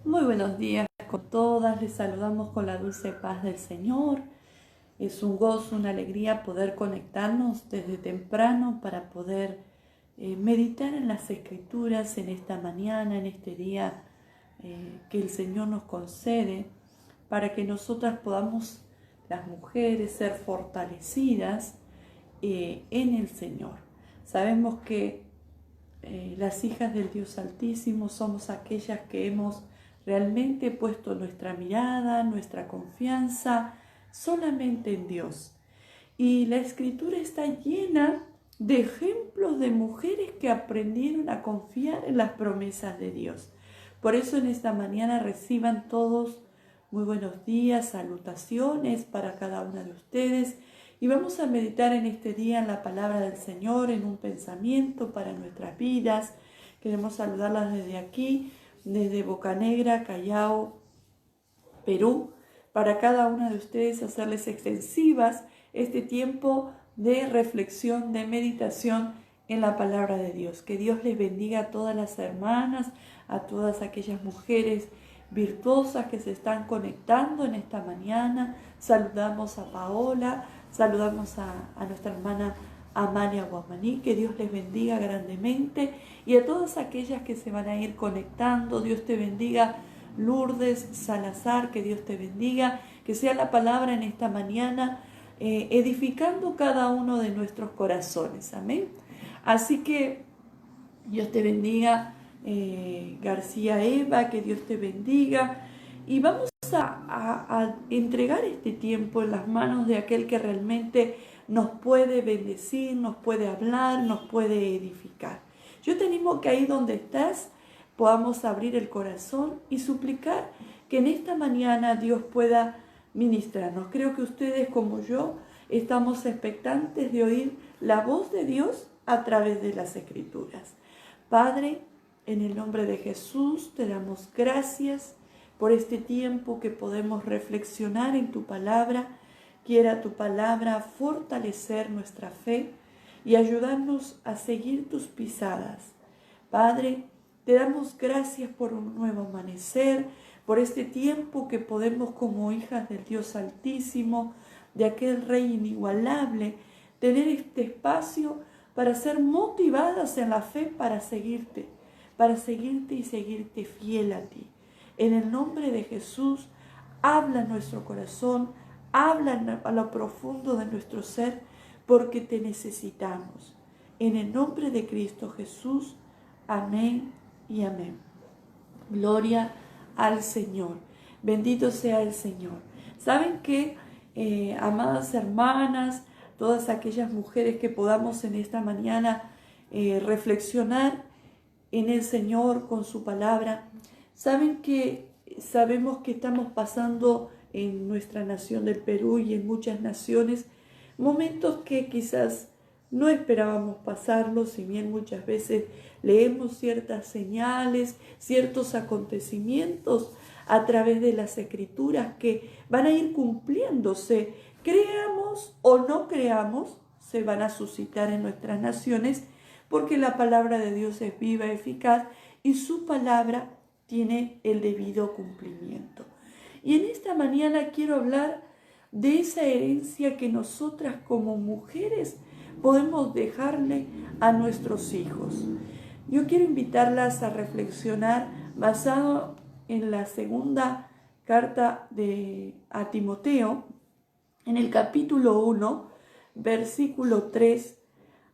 Muy buenos días con todas, les saludamos con la dulce paz del Señor. Es un gozo, una alegría poder conectarnos desde temprano para poder meditar en las Escrituras en esta mañana, en este día que el Señor nos concede, para que nosotras podamos, las mujeres, ser fortalecidas en el Señor. Sabemos que las hijas del Dios Altísimo somos aquellas que hemos realmente puesto nuestra mirada, nuestra confianza solamente en Dios. Y la Escritura está llena de ejemplos de mujeres que aprendieron a confiar en las promesas de Dios. Por eso en esta mañana reciban todos muy buenos días, salutaciones para cada una de ustedes. Y vamos a meditar en este día en la palabra del Señor, en un pensamiento para nuestras vidas. Queremos saludarlas desde aquí, desde Bocanegra, Callao, Perú, para cada una de ustedes hacerles extensivas este tiempo de reflexión, de meditación en la palabra de Dios. Que Dios les bendiga a todas las hermanas, a todas aquellas mujeres virtuosas que se están conectando en esta mañana. Saludamos a Paola, saludamos a nuestra hermana Amalia Guamaní, que Dios les bendiga grandemente, y a todas aquellas que se van a ir conectando. Dios te bendiga, Lourdes Salazar, que Dios te bendiga, que sea la palabra en esta mañana edificando cada uno de nuestros corazones, amén. Así que Dios te bendiga, García Eva, que Dios te bendiga, y vamos a entregar este tiempo en las manos de aquel que realmente nos puede bendecir, nos puede hablar, nos puede edificar. Yo te animo que ahí donde estás podamos abrir el corazón y suplicar que en esta mañana Dios pueda ministrarnos. Creo que ustedes como yo estamos expectantes de oír la voz de Dios a través de las Escrituras. Padre, en el nombre de Jesús te damos gracias por este tiempo que podemos reflexionar en tu palabra. Quiera tu palabra fortalecer nuestra fe y ayudarnos a seguir tus pisadas. Padre, te damos gracias por un nuevo amanecer, por este tiempo que podemos como hijas del Dios Altísimo, de aquel Rey inigualable, tener este espacio para ser motivadas en la fe para seguirte y seguirte fiel a ti. En el nombre de Jesús, habla en nuestro corazón, habla a lo profundo de nuestro ser, porque te necesitamos. En el nombre de Cristo Jesús, amén y amén. Gloria al Señor. Bendito sea el Señor. ¿Saben qué, amadas hermanas, todas aquellas mujeres que podamos en esta mañana reflexionar en el Señor con su palabra? ¿Saben que sabemos que estamos pasando en nuestra nación del Perú y en muchas naciones momentos que quizás no esperábamos pasarlos, si bien muchas veces leemos ciertas señales, ciertos acontecimientos a través de las Escrituras que van a ir cumpliéndose? Creamos o no creamos, se van a suscitar en nuestras naciones, porque la palabra de Dios es viva, eficaz, y su palabra tiene el debido cumplimiento. Y en esta mañana quiero hablar de esa herencia que nosotras como mujeres podemos dejarle a nuestros hijos. Yo quiero invitarlas a reflexionar basado en la segunda carta a Timoteo, en el capítulo 1, versículo 3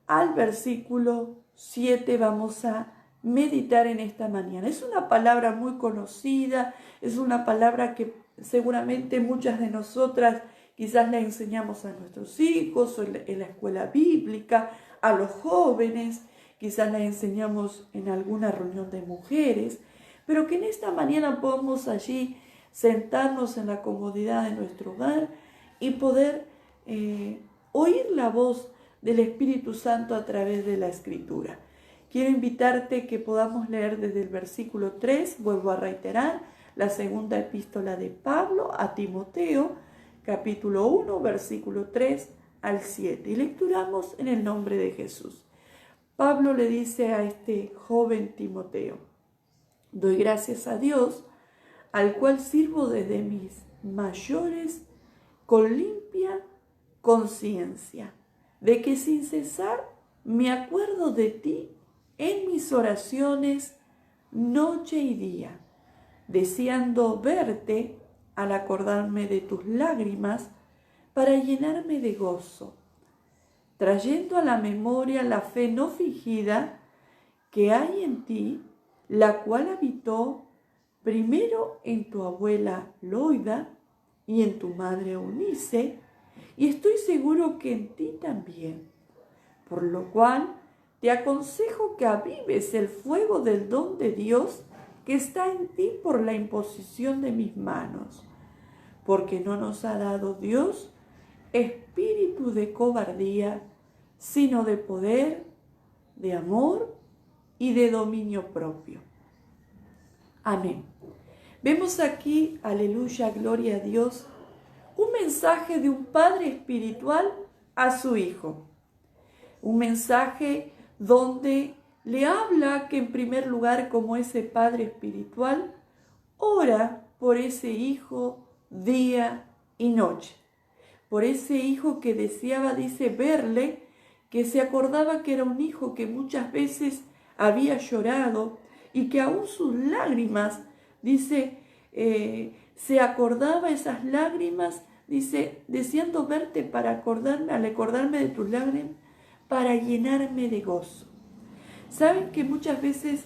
al versículo 7 vamos a meditar en esta mañana. Es una palabra muy conocida, es una palabra que seguramente muchas de nosotras quizás la enseñamos a nuestros hijos o en la escuela bíblica, a los jóvenes, quizás la enseñamos en alguna reunión de mujeres, pero que en esta mañana podamos allí sentarnos en la comodidad de nuestro hogar y poder oír la voz del Espíritu Santo a través de la Escritura. Quiero invitarte que podamos leer desde el versículo 3, vuelvo a reiterar, la segunda epístola de Pablo a Timoteo, capítulo 1, versículo 3 al 7. Y lecturamos en el nombre de Jesús. Pablo le dice a este joven Timoteo: doy gracias a Dios al cual sirvo desde mis mayores con limpia conciencia, de que sin cesar me acuerdo de ti en mis oraciones noche y día, deseando verte al acordarme de tus lágrimas para llenarme de gozo, trayendo a la memoria la fe no fingida que hay en ti, la cual habitó primero en tu abuela Loida y en tu madre Eunice, y estoy seguro que en ti también, por lo cual te aconsejo que avives el fuego del don de Dios que está en ti por la imposición de mis manos, porque no nos ha dado Dios espíritu de cobardía, sino de poder, de amor y de dominio propio. Amén. Vemos aquí, aleluya, gloria a Dios, un mensaje de un padre espiritual a su hijo. Un mensaje donde le habla que en primer lugar, como ese padre espiritual, ora por ese hijo día y noche. Por ese hijo que deseaba, dice, verle, que se acordaba que era un hijo que muchas veces había llorado y que aún sus lágrimas, dice, se acordaba esas lágrimas, dice, deseando verte para acordarme, al acordarme de tus lágrimas, para llenarme de gozo. ¿Saben que muchas veces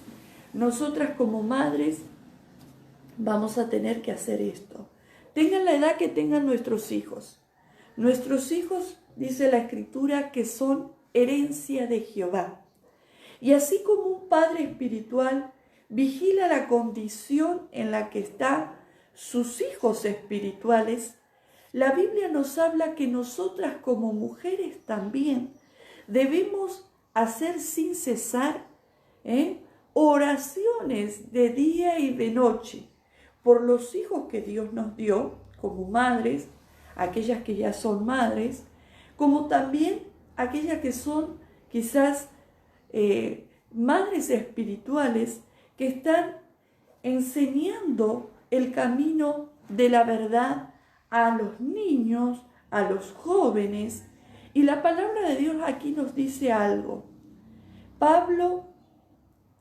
nosotras como madres vamos a tener que hacer esto? Tengan la edad que tengan nuestros hijos. Nuestros hijos, dice la Escritura, que son herencia de Jehová. Y así como un padre espiritual vigila la condición en la que están sus hijos espirituales, la Biblia nos habla que nosotras como mujeres también debemos hacer sin cesar oraciones de día y de noche por los hijos que Dios nos dio como madres, aquellas que ya son madres, como también aquellas que son quizás madres espirituales que están enseñando el camino de la verdad a los niños, a los jóvenes. Y la palabra de Dios aquí nos dice algo. Pablo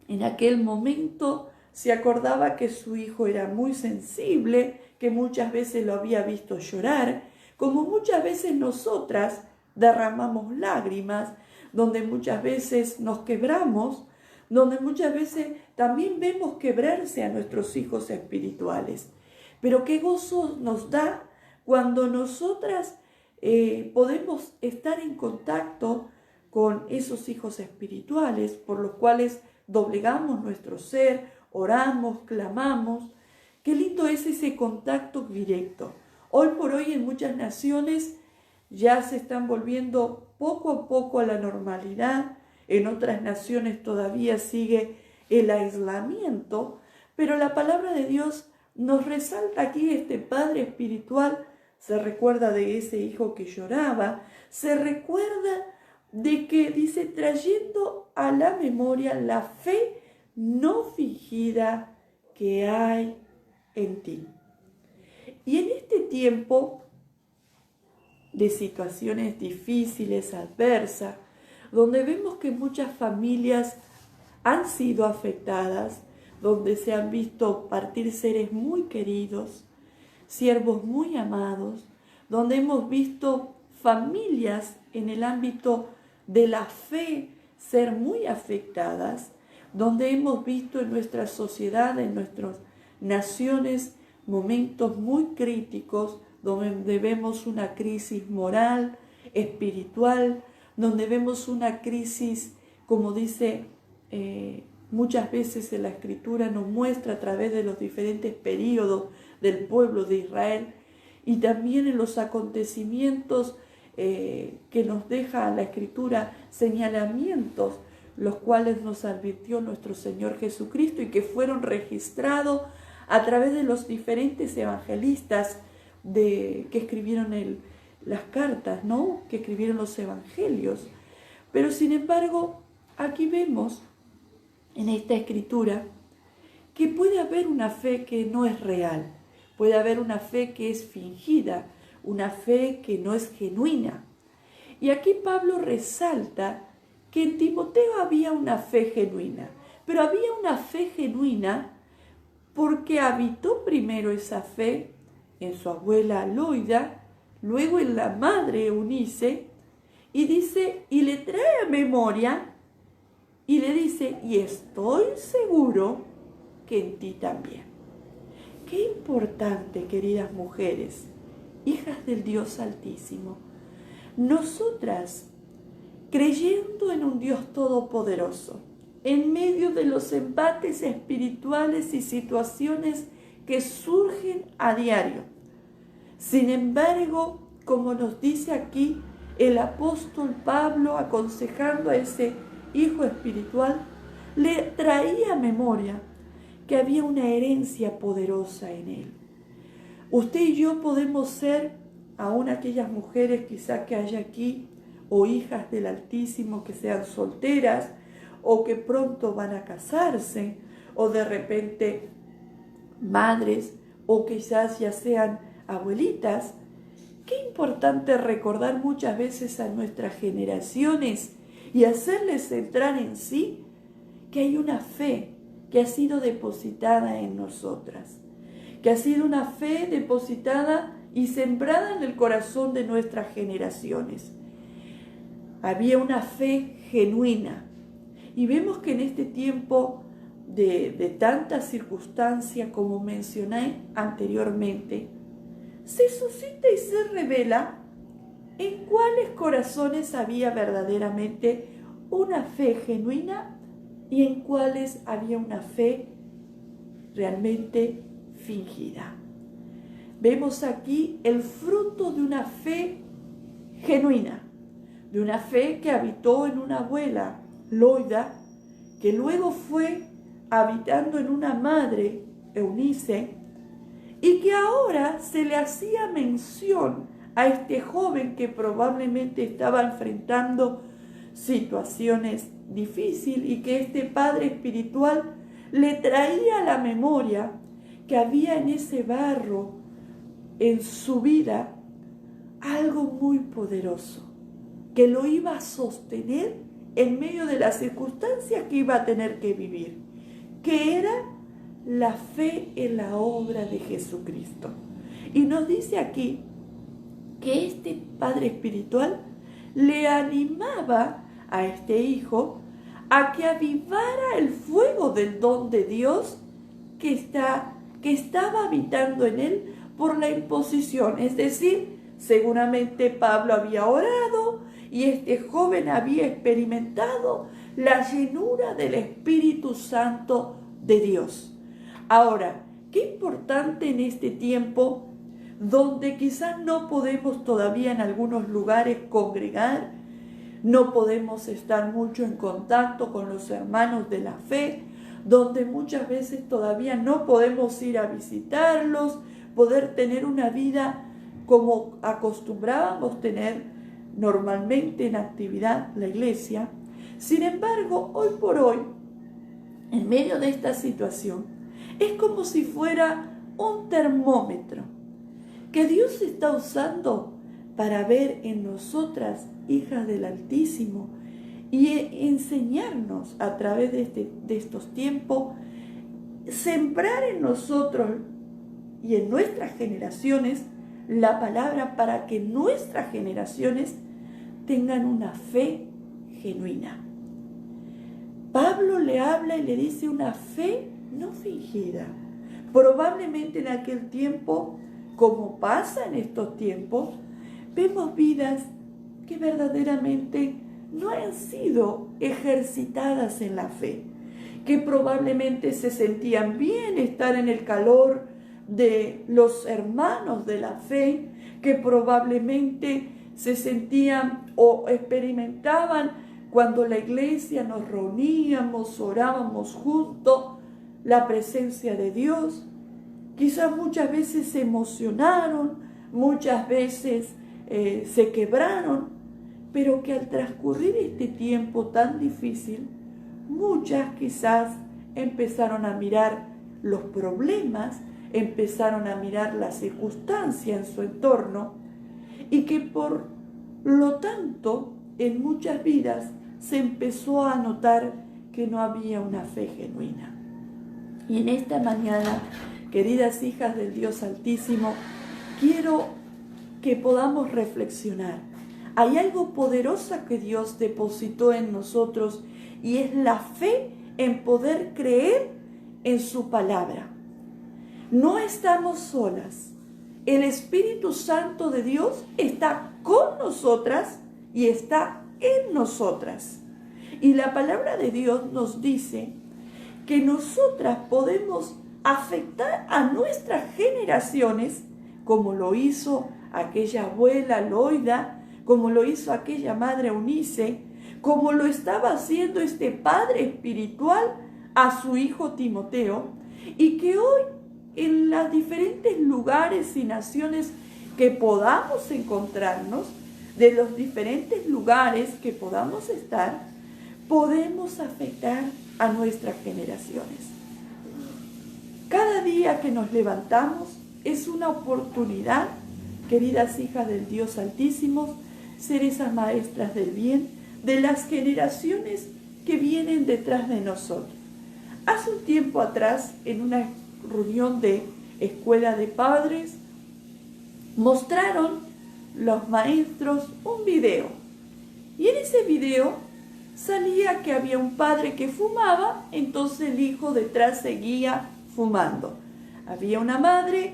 en aquel momento se acordaba que su hijo era muy sensible, que muchas veces lo había visto llorar, como muchas veces nosotras derramamos lágrimas, donde muchas veces nos quebramos, donde muchas veces también vemos quebrarse a nuestros hijos espirituales. Pero qué gozo nos da cuando nosotras podemos estar en contacto con esos hijos espirituales por los cuales doblegamos nuestro ser, oramos, clamamos. Qué lindo es ese contacto directo. Hoy por hoy en muchas naciones ya se están volviendo poco a poco a la normalidad. En otras naciones todavía sigue el aislamiento, pero la palabra de Dios nos resalta aquí este padre espiritual. Se recuerda de ese hijo que lloraba, se recuerda de que dice, trayendo a la memoria la fe no fingida que hay en ti. Y en este tiempo de situaciones difíciles, adversas, donde vemos que muchas familias han sido afectadas, donde se han visto partir seres muy queridos, siervos muy amados, donde hemos visto familias en el ámbito de la fe ser muy afectadas, donde hemos visto en nuestra sociedad, en nuestras naciones, momentos muy críticos, donde vemos una crisis moral, espiritual, donde vemos una crisis, como dice muchas veces en la Escritura, nos muestra a través de los diferentes períodos del pueblo de Israel y también en los acontecimientos que nos deja la Escritura, señalamientos, los cuales nos advirtió nuestro Señor Jesucristo y que fueron registrados a través de los diferentes evangelistas que escribieron las cartas, ¿no? Que escribieron los evangelios. Pero sin embargo, aquí vemos en esta Escritura que puede haber una fe que no es real, puede haber una fe que es fingida, una fe que no es genuina. Y aquí Pablo resalta que en Timoteo había una fe genuina, pero había una fe genuina porque habitó primero esa fe en su abuela Loida, luego en la madre Eunice, y dice, y le trae a memoria, y le dice, y estoy seguro que en ti también. Qué importante, queridas mujeres, hijas del Dios Altísimo, nosotras, creyendo en un Dios todopoderoso, en medio de los embates espirituales y situaciones que surgen a diario. Sin embargo, como nos dice aquí el apóstol Pablo aconsejando a ese hijo espiritual, le traía a memoria que había una herencia poderosa en él. Usted y yo podemos ser, aún aquellas mujeres quizás que haya aquí, o hijas del Altísimo que sean solteras, o que pronto van a casarse, o de repente madres, o quizás ya sean abuelitas. Qué importante recordar muchas veces a nuestras generaciones y hacerles entrar en sí que hay una fe que ha sido depositada en nosotras, que ha sido una fe depositada y sembrada en el corazón de nuestras generaciones. Había una fe genuina. Y vemos que en este tiempo de tantas circunstancias, como mencioné anteriormente, se suscita y se revela en cuáles corazones había verdaderamente una fe genuina y en cuáles había una fe realmente fingida. Vemos aquí el fruto de una fe genuina, de una fe que habitó en una abuela, Loida, que luego fue habitando en una madre, Eunice, y que ahora se le hacía mención a este joven que probablemente estaba enfrentando situaciones difíciles y que este padre espiritual le traía a la memoria que había en ese barro, en su vida, algo muy poderoso, que lo iba a sostener en medio de las circunstancias que iba a tener que vivir, que era la fe en la obra de Jesucristo. Y nos dice aquí que este padre espiritual le animaba a este hijo a que avivara el fuego del don de Dios que estaba habitando en él por la imposición. Es decir, seguramente Pablo había orado y este joven había experimentado la llenura del Espíritu Santo de Dios. Ahora, qué importante en este tiempo donde quizás no podemos todavía en algunos lugares congregar, no podemos estar mucho en contacto con los hermanos de la fe, donde muchas veces todavía no podemos ir a visitarlos, poder tener una vida como acostumbrábamos tener normalmente en actividad la iglesia. Sin embargo, hoy por hoy, en medio de esta situación, es como si fuera un termómetro que Dios está usando para ver en nosotras, hijas del Altísimo, y enseñarnos a través de estos tiempos, sembrar en nosotros y en nuestras generaciones la palabra para que nuestras generaciones tengan una fe genuina. Pablo le habla y le dice una fe no fingida. Probablemente en aquel tiempo, como pasa en estos tiempos, vemos vidas que verdaderamente no han sido ejercitadas en la fe, que probablemente se sentían bien estar en el calor de los hermanos de la fe, que probablemente se sentían o experimentaban cuando la iglesia nos reuníamos, orábamos juntos, la presencia de Dios. Quizás muchas veces se emocionaron, muchas veces se quebraron, pero que al transcurrir este tiempo tan difícil, muchas quizás empezaron a mirar los problemas, empezaron a mirar la circunstancia en su entorno y que por lo tanto en muchas vidas se empezó a notar que no había una fe genuina. Y en esta mañana, queridas hijas del Dios Altísimo, quiero que podamos reflexionar. Hay algo poderoso que Dios depositó en nosotros y es la fe en poder creer en su palabra. No estamos solas. El Espíritu Santo de Dios está con nosotras y está en nosotras. Y la palabra de Dios nos dice que nosotras podemos afectar a nuestras generaciones, como lo hizo aquella abuela Loida, como lo hizo aquella madre Eunice, como lo estaba haciendo este padre espiritual a su hijo Timoteo, y que hoy en los diferentes lugares y naciones que podamos encontrarnos, de los diferentes lugares que podamos estar, podemos afectar a nuestras generaciones. Cada día que nos levantamos es una oportunidad, queridas hijas del Dios Altísimo, ser esas maestras del bien de las generaciones que vienen detrás de nosotros. Hace un tiempo atrás, en una reunión de escuela de padres, mostraron los maestros un video. Y en ese video salía que había un padre que fumaba, entonces el hijo detrás seguía fumando. Había una madre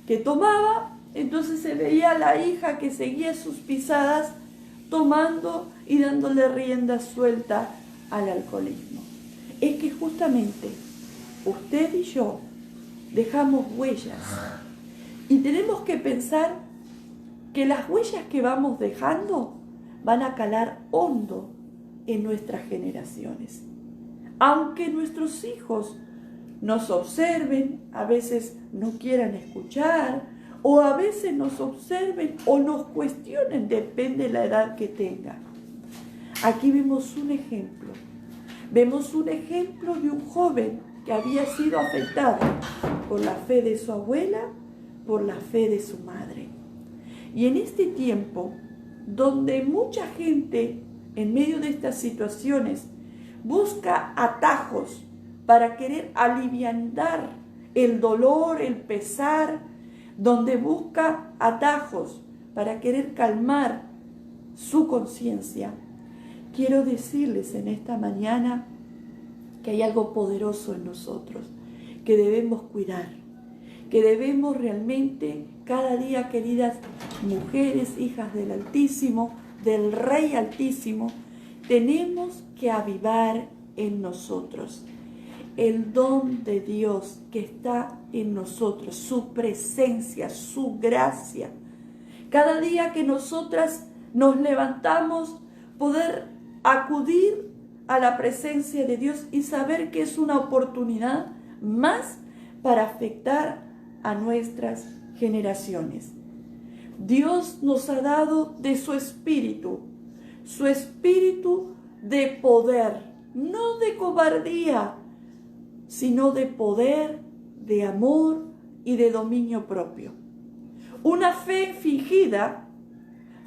que tomaba, entonces se veía a la hija que seguía sus pisadas tomando y dándole rienda suelta al alcoholismo. Es que justamente usted y yo dejamos huellas y tenemos que pensar que las huellas que vamos dejando van a calar hondo en nuestras generaciones. Aunque nuestros hijos nos observen, a veces no quieran escuchar, o a veces nos observen o nos cuestionen, depende de la edad que tengan. Aquí vemos un ejemplo. Vemos un ejemplo de un joven que había sido afectado por la fe de su abuela, por la fe de su madre. Y en este tiempo, donde mucha gente, en medio de estas situaciones, busca atajos para querer aliviar el dolor, el pesar, donde busca atajos para querer calmar su conciencia, quiero decirles en esta mañana que hay algo poderoso en nosotros, que debemos cuidar, que debemos realmente cada día, queridas mujeres, hijas del Altísimo, del Rey Altísimo, tenemos que avivar en nosotros el don de Dios que está en nosotros, su presencia, su gracia. Cada día que nosotras nos levantamos, poder acudir a la presencia de Dios y saber que es una oportunidad más para afectar a nuestras generaciones. Dios nos ha dado de su espíritu de poder, no de cobardía, sino de poder, de amor y de dominio propio. Una fe fingida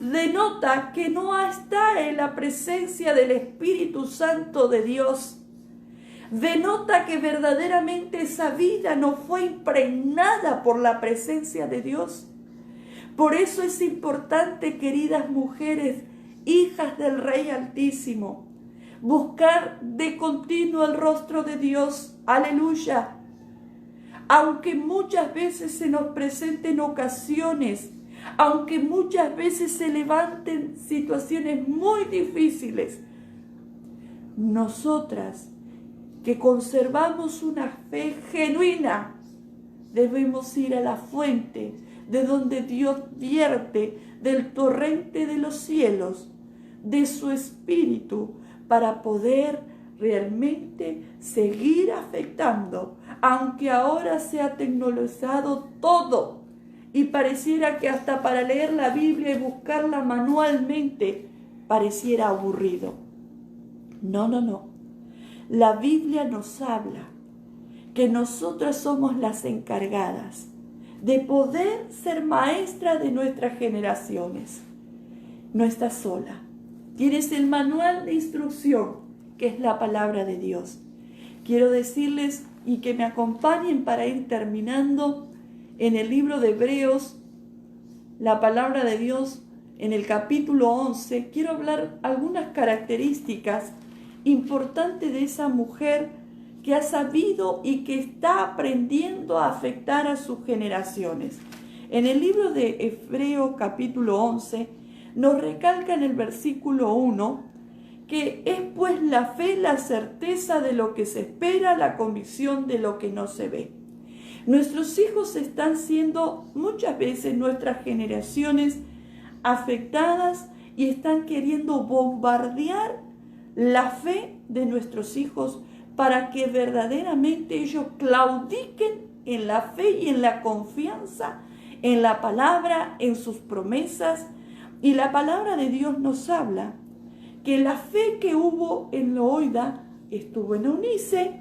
denota que no está en la presencia del Espíritu Santo de Dios. Denota que verdaderamente esa vida no fue impregnada por la presencia de Dios. Por eso es importante, queridas mujeres, hijas del Rey Altísimo, buscar de continuo el rostro de Dios. Aleluya. Aunque muchas veces se nos presenten ocasiones, aunque muchas veces se levanten situaciones muy difíciles, nosotras que conservamos una fe genuina, debemos ir a la fuente de donde Dios vierte del torrente de los cielos, de su Espíritu, para poder realmente seguir afectando, aunque ahora se ha tecnologizado todo y pareciera que hasta para leer la Biblia y buscarla manualmente pareciera aburrido. No. La Biblia nos habla que nosotras somos las encargadas de poder ser maestra de nuestras generaciones. No estás sola. Tienes el manual de instrucción, que es la palabra de Dios. Quiero decirles y que me acompañen para ir terminando en el libro de Hebreos, la palabra de Dios en el capítulo 11. Quiero hablar algunas características importantes de esa mujer que ha sabido y que está aprendiendo a afectar a sus generaciones. En el libro de Hebreos capítulo 11 nos recalca en el versículo 1 que es pues la fe, la certeza de lo que se espera, la convicción de lo que no se ve. Nuestros hijos están siendo muchas veces, nuestras generaciones, afectadas y están queriendo bombardear la fe de nuestros hijos para que verdaderamente ellos claudiquen en la fe y en la confianza, en la palabra, en sus promesas. Y la palabra de Dios nos habla que la fe que hubo en Loida estuvo en Eunice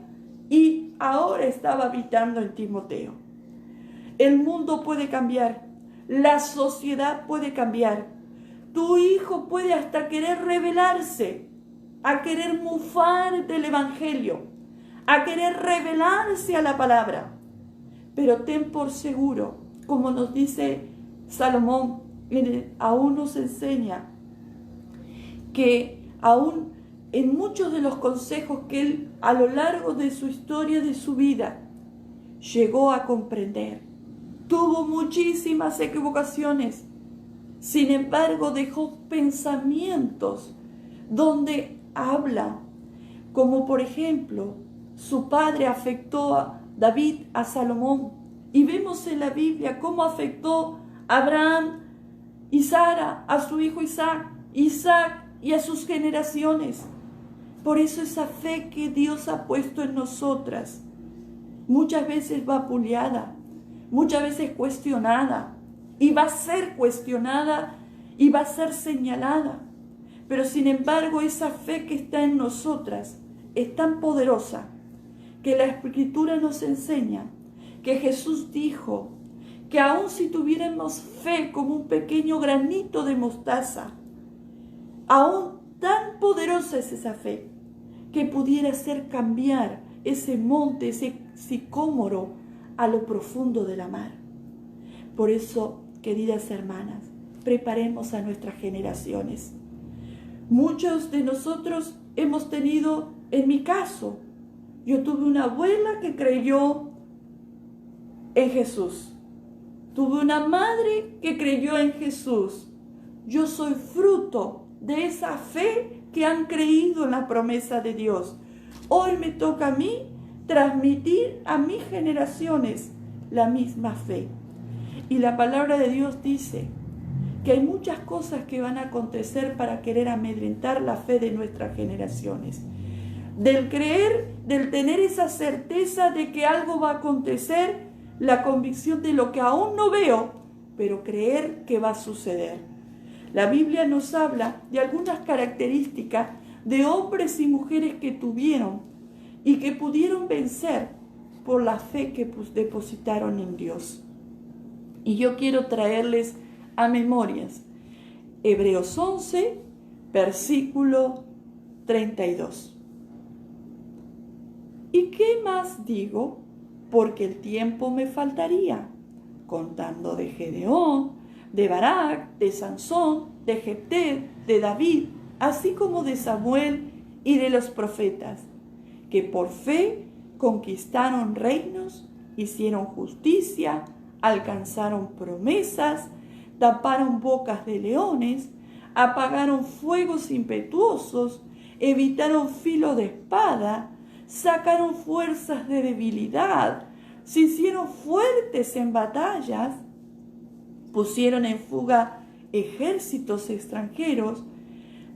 y ahora estaba habitando en Timoteo. El mundo puede cambiar, la sociedad puede cambiar, tu hijo puede hasta querer rebelarse, a querer mufar del evangelio, a querer rebelarse a la palabra. Pero ten por seguro, como nos dice Salomón, aún nos enseña que aún en muchos de los consejos que él a lo largo de su historia, de su vida, llegó a comprender, tuvo muchísimas equivocaciones, sin embargo dejó pensamientos donde habla, como por ejemplo, su padre afectó a David, a Salomón, y vemos en la Biblia cómo afectó a Abraham y Sara, a su hijo Isaac y a sus generaciones. Por eso esa fe que Dios ha puesto en nosotras, muchas veces vapuleada, muchas veces cuestionada, y va a ser cuestionada y va a ser señalada. Pero sin embargo, esa fe que está en nosotras es tan poderosa que la Escritura nos enseña que Jesús dijo que aun si tuviéramos fe como un pequeño granito de mostaza, aún tan poderosa es esa fe que pudiera hacer cambiar ese monte, ese sicómoro a lo profundo de la mar. Por eso, queridas hermanas, preparemos a nuestras generaciones. Muchos de nosotros hemos tenido, en mi caso, yo tuve una abuela que creyó en Jesús. Tuve una madre que creyó en Jesús. Yo soy fruto de esa fe que han creído en la promesa de Dios. Hoy me toca a mí transmitir a mis generaciones la misma fe. Y la palabra de Dios dice que hay muchas cosas que van a acontecer para querer amedrentar la fe de nuestras generaciones. Del creer, del tener esa certeza de que algo va a acontecer, la convicción de lo que aún no veo, pero creer que va a suceder. La Biblia nos habla de algunas características de hombres y mujeres que tuvieron y que pudieron vencer por la fe que depositaron en Dios. Y yo quiero traerles a memorias Hebreos 11, versículo 32. ¿Y qué más digo? Porque el tiempo me faltaría, contando de Gedeón, de Barak, de Sansón, de Jefté, de David, así como de Samuel y de los profetas, que por fe conquistaron reinos, hicieron justicia, alcanzaron promesas, taparon bocas de leones, apagaron fuegos impetuosos, evitaron filo de espada, sacaron fuerzas de debilidad, se hicieron fuertes en batallas, pusieron en fuga ejércitos extranjeros,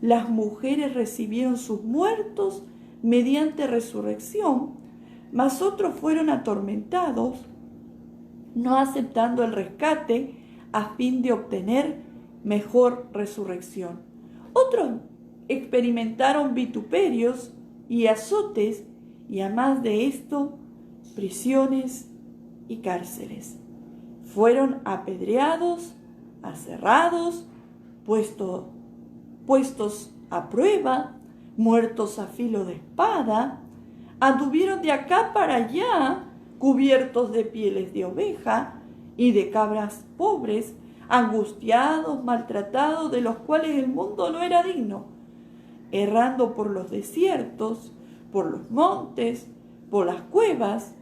las mujeres recibieron sus muertos mediante resurrección, mas otros fueron atormentados, no aceptando el rescate a fin de obtener mejor resurrección. Otros experimentaron vituperios y azotes, y además de esto, prisiones y cárceles. Fueron apedreados, aserrados, puestos a prueba, muertos a filo de espada, anduvieron de acá para allá, cubiertos de pieles de oveja y de cabras pobres, angustiados, maltratados, de los cuales el mundo no era digno, errando por los desiertos, por los montes, por las cuevas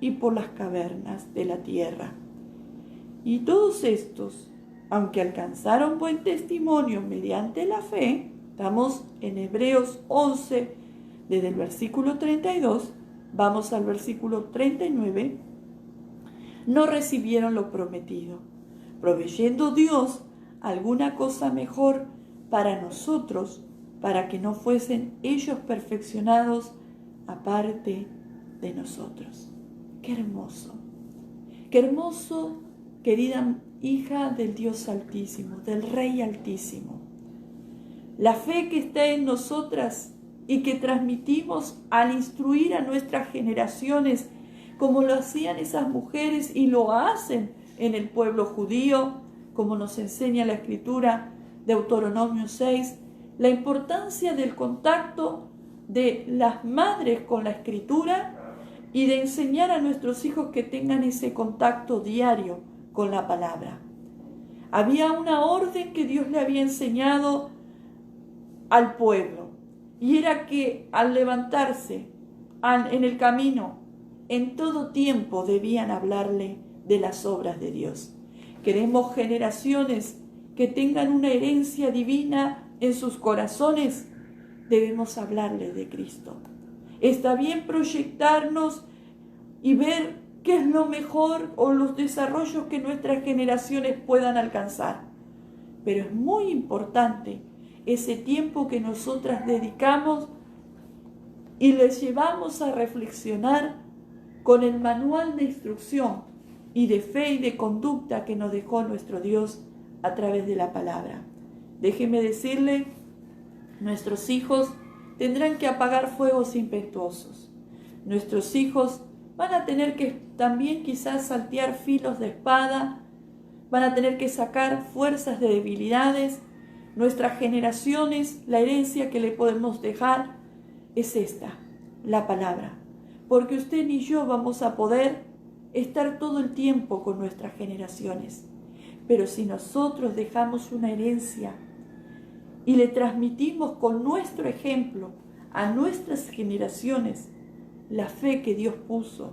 y por las cavernas de la tierra. Y todos estos, aunque alcanzaron buen testimonio mediante la fe, estamos en Hebreos 11, desde el versículo 32, vamos al versículo 39, no recibieron lo prometido, proveyendo Dios alguna cosa mejor para nosotros, para que no fuesen ellos perfeccionados aparte de nosotros. Qué hermoso, querida hija del Dios Altísimo, del Rey Altísimo. La fe que está en nosotras y que transmitimos al instruir a nuestras generaciones, como lo hacían esas mujeres y lo hacen en el pueblo judío, como nos enseña la Escritura de Deuteronomio 6, la importancia del contacto de las madres con la Escritura y de enseñar a nuestros hijos que tengan ese contacto diario con la palabra. Había una orden que Dios le había enseñado al pueblo, y era que al levantarse en el camino, en todo tiempo debían hablarle de las obras de Dios. Queremos generaciones que tengan una herencia divina en sus corazones, debemos hablarle de Cristo. Está bien proyectarnos y ver qué es lo mejor o los desarrollos que nuestras generaciones puedan alcanzar. Pero es muy importante ese tiempo que nosotras dedicamos y les llevamos a reflexionar con el manual de instrucción y de fe y de conducta que nos dejó nuestro Dios a través de la palabra. Déjeme decirle, nuestros hijos tendrán que apagar fuegos impetuosos. Nuestros hijos van a tener que también quizás saltear filos de espada, van a tener que sacar fuerzas de debilidades. Nuestras generaciones, la herencia que le podemos dejar es esta, la palabra. Porque usted ni yo vamos a poder estar todo el tiempo con nuestras generaciones. Pero si nosotros dejamos una herencia y le transmitimos con nuestro ejemplo a nuestras generaciones la fe que Dios puso,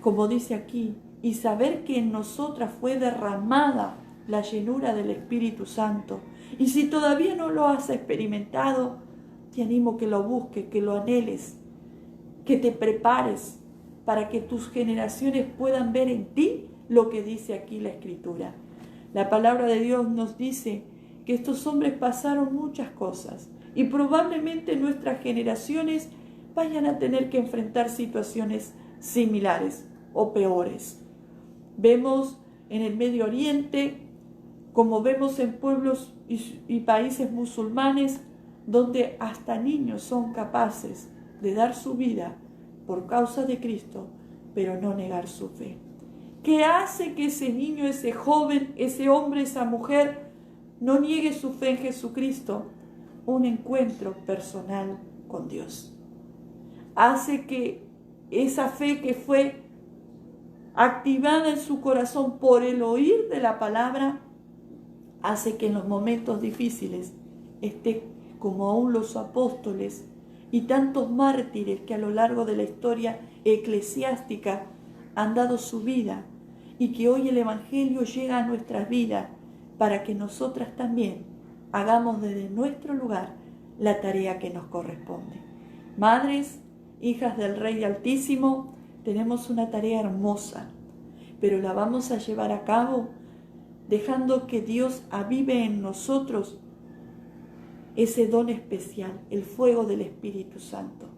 como dice aquí, y saber que en nosotras fue derramada la llenura del Espíritu Santo. Y si todavía no lo has experimentado, te animo que lo busques, que lo anheles, que te prepares para que tus generaciones puedan ver en ti lo que dice aquí la Escritura. La palabra de Dios nos dice que estos hombres pasaron muchas cosas y probablemente nuestras generaciones vayan a tener que enfrentar situaciones similares o peores. Vemos en el Medio Oriente, como vemos en pueblos y países musulmanes, donde hasta niños son capaces de dar su vida por causa de Cristo, pero no negar su fe. ¿Qué hace que ese niño, ese joven, ese hombre, esa mujer no niegue su fe en Jesucristo? Un encuentro personal con Dios. Hace que esa fe que fue activada en su corazón por el oír de la palabra, hace que en los momentos difíciles esté como aún los apóstoles y tantos mártires que a lo largo de la historia eclesiástica han dado su vida, y que hoy el Evangelio llega a nuestras vidas para que nosotras también hagamos desde nuestro lugar la tarea que nos corresponde. Madres, hijas del Rey Altísimo, tenemos una tarea hermosa, pero la vamos a llevar a cabo dejando que Dios avive en nosotros ese don especial, el fuego del Espíritu Santo.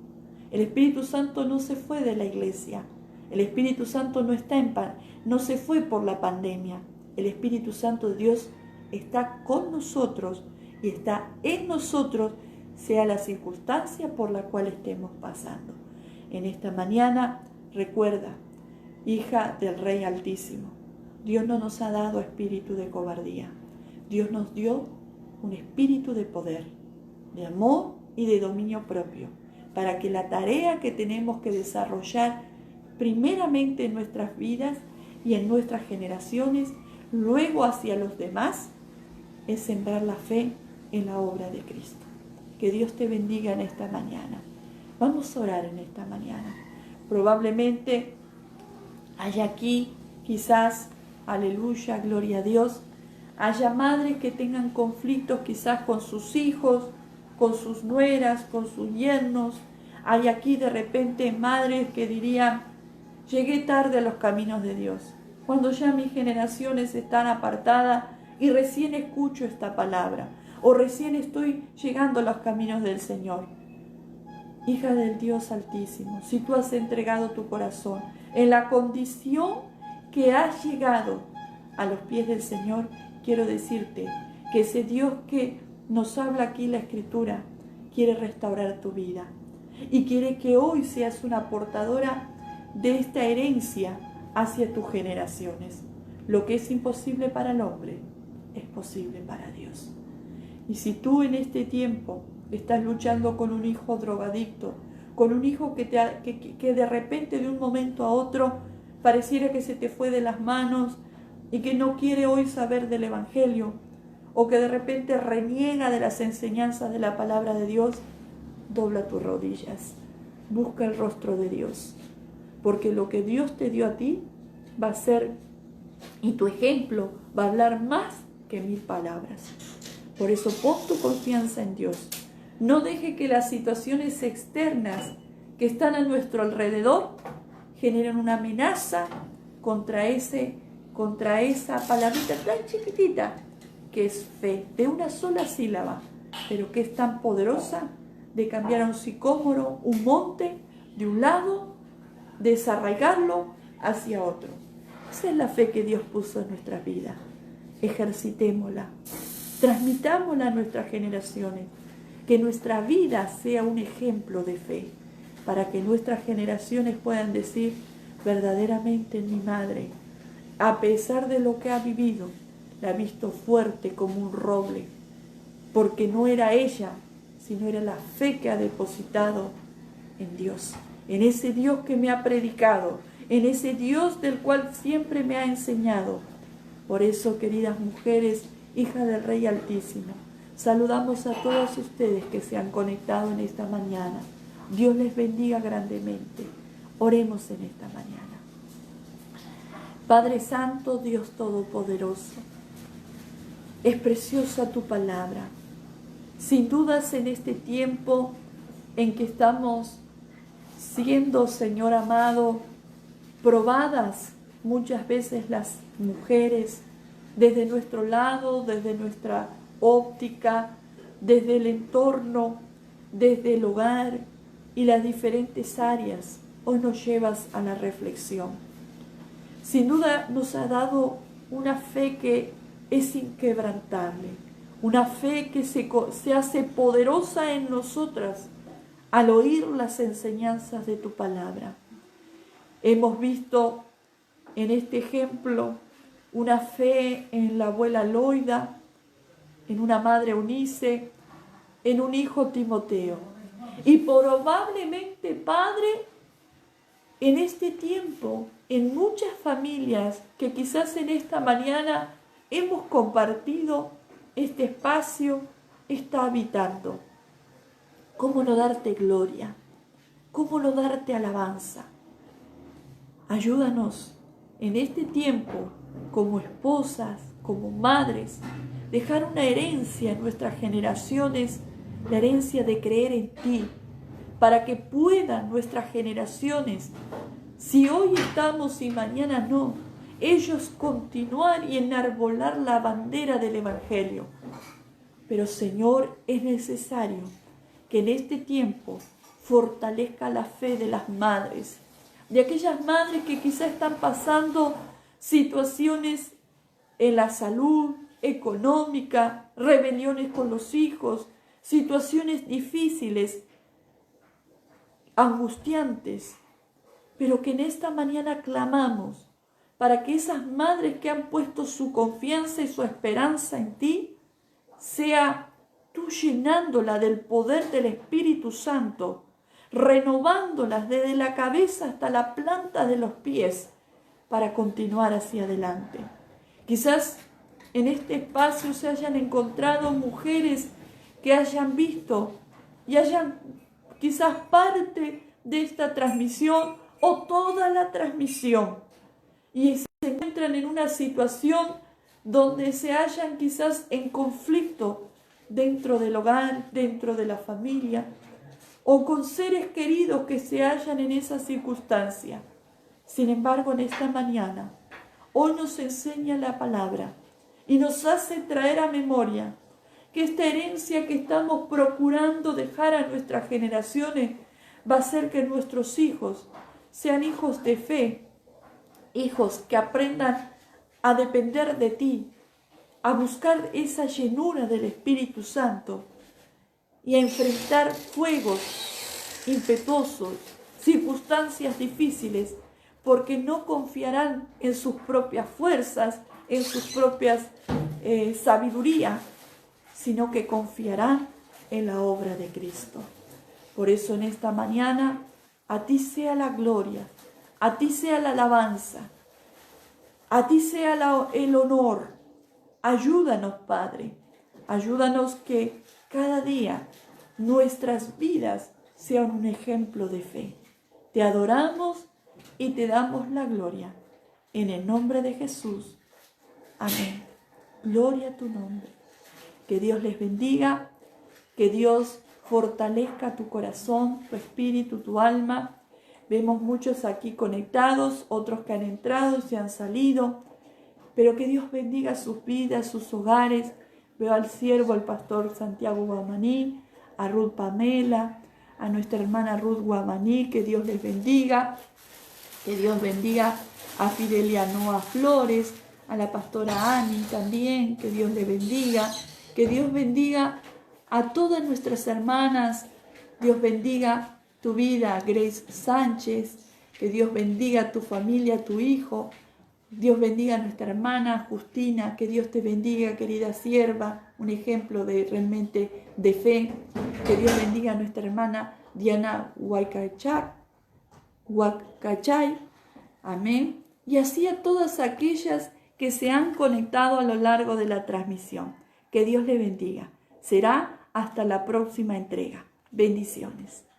El Espíritu Santo no se fue de la iglesia. El Espíritu Santo no se fue por la pandemia. El Espíritu Santo de Dios está con nosotros y está en nosotros, sea la circunstancia por la cual estemos pasando. En esta mañana, recuerda, hija del Rey Altísimo, Dios no nos ha dado espíritu de cobardía. Dios nos dio un espíritu de poder, de amor y de dominio propio, para que la tarea que tenemos que desarrollar primeramente en nuestras vidas y en nuestras generaciones, luego hacia los demás, es sembrar la fe en la obra de Cristo. Que Dios te bendiga en esta mañana. Vamos a orar en esta mañana. Probablemente haya aquí, quizás, aleluya, gloria a Dios, haya madres que tengan conflictos quizás con sus hijos, con sus nueras, con sus yernos. Hay aquí de repente madres que dirían, llegué tarde a los caminos de Dios, cuando ya mis generaciones están apartadas y recién escucho esta palabra, o recién estoy llegando a los caminos del Señor. Hija del Dios Altísimo, si tú has entregado tu corazón en la condición que has llegado a los pies del Señor, quiero decirte que ese Dios que nos habla aquí en la Escritura quiere restaurar tu vida y quiere que hoy seas una portadora de esta herencia hacia tus generaciones. Lo que es imposible para el hombre es posible para Dios. Y si tú en este tiempo estás luchando con un hijo drogadicto, con un hijo que de repente de un momento a otro pareciera que se te fue de las manos y que no quiere hoy saber del Evangelio, o que de repente reniega de las enseñanzas de la palabra de Dios, dobla tus rodillas, busca el rostro de Dios, porque lo que Dios te dio a ti va a ser, y tu ejemplo va a hablar más que 1000 palabras. Por eso pon tu confianza en Dios. No deje que las situaciones externas que están a nuestro alrededor generen una amenaza contra esa palabrita tan chiquitita que es fe, de una sola sílaba, pero que es tan poderosa de cambiar a un sicómoro, un monte, de un lado, desarraigarlo hacia otro. Esa es la fe que Dios puso en nuestras vidas. Ejercitémosla, transmitámosla a nuestras generaciones, que nuestra vida sea un ejemplo de fe, para que nuestras generaciones puedan decir, verdaderamente mi madre, a pesar de lo que ha vivido, la ha visto fuerte como un roble, porque no era ella, sino era la fe que ha depositado en Dios, en ese Dios que me ha predicado, en ese Dios del cual siempre me ha enseñado. Por eso, queridas mujeres, hijas del Rey Altísimo, saludamos a todos ustedes que se han conectado en esta mañana. Dios les bendiga grandemente. Oremos en esta mañana. Padre Santo, Dios Todopoderoso, es preciosa tu palabra. Sin dudas en este tiempo en que estamos siendo, Señor amado, probadas muchas veces las mujeres desde nuestro lado, desde nuestra óptica, desde el entorno, desde el hogar y las diferentes áreas, hoy nos llevas a la reflexión. Sin duda nos ha dado una fe que es inquebrantable, una fe que se hace poderosa en nosotras al oír las enseñanzas de tu palabra. Hemos visto en este ejemplo una fe en la abuela Loida, en una madre Eunice, en un hijo Timoteo. Y probablemente, Padre, en este tiempo, en muchas familias que quizás en esta mañana hemos compartido este espacio, está habitando. ¿Cómo no darte gloria? ¿Cómo no darte alabanza? Ayúdanos en este tiempo, como esposas, como madres, dejar una herencia en nuestras generaciones, la herencia de creer en ti, para que puedan nuestras generaciones, si hoy estamos y mañana no, ellos continuar y enarbolar la bandera del Evangelio. Pero Señor, es necesario que en este tiempo fortalezca la fe de las madres, de aquellas madres que quizá están pasando situaciones en la salud económica, rebeliones con los hijos, situaciones difíciles, angustiantes, pero que en esta mañana clamamos para que esas madres que han puesto su confianza y su esperanza en ti, sea tú llenándola del poder del Espíritu Santo, renovándolas desde la cabeza hasta la planta de los pies para continuar hacia adelante. Quizás en este espacio se hayan encontrado mujeres que hayan visto y hayan quizás parte de esta transmisión o toda la transmisión y se encuentran en una situación donde se hallan quizás en conflicto dentro del hogar, dentro de la familia, o con seres queridos que se hallan en esa circunstancia. Sin embargo, en esta mañana, hoy nos enseña la palabra y nos hace traer a memoria que esta herencia que estamos procurando dejar a nuestras generaciones va a hacer que nuestros hijos sean hijos de fe, hijos que aprendan a depender de ti, a buscar esa llenura del Espíritu Santo y a enfrentar fuegos impetuosos, circunstancias difíciles, porque no confiarán en sus propias fuerzas, en sus propias sabiduría, sino que confiarán en la obra de Cristo. Por eso en esta mañana, a ti sea la gloria, a ti sea la alabanza, a ti sea el honor. Ayúdanos, Padre, ayúdanos que cada día nuestras vidas sean un ejemplo de fe. Te adoramos y te damos la gloria. En el nombre de Jesús. Amén. Gloria a tu nombre. Que Dios les bendiga, que Dios fortalezca tu corazón, tu espíritu, tu alma. Vemos muchos aquí conectados, otros que han entrado y se han salido, pero que Dios bendiga sus vidas, sus hogares. Veo al siervo, al pastor Santiago Guamaní, a Ruth Pamela, a nuestra hermana Ruth Guamaní, que Dios les bendiga. Que Dios bendiga a Fidelia Noa Flores, a la pastora Ani también, que Dios le bendiga. Que Dios bendiga a todas nuestras hermanas. Dios bendiga tu vida, Grace Sánchez. Que Dios bendiga a tu familia, a tu hijo. Dios bendiga a nuestra hermana Justina. Que Dios te bendiga, querida sierva, un ejemplo de realmente de fe. Que Dios bendiga a nuestra hermana Diana Huacachay. Amén. Y así a todas aquellas que se han conectado a lo largo de la transmisión. Que Dios les bendiga. Será hasta la próxima entrega. Bendiciones.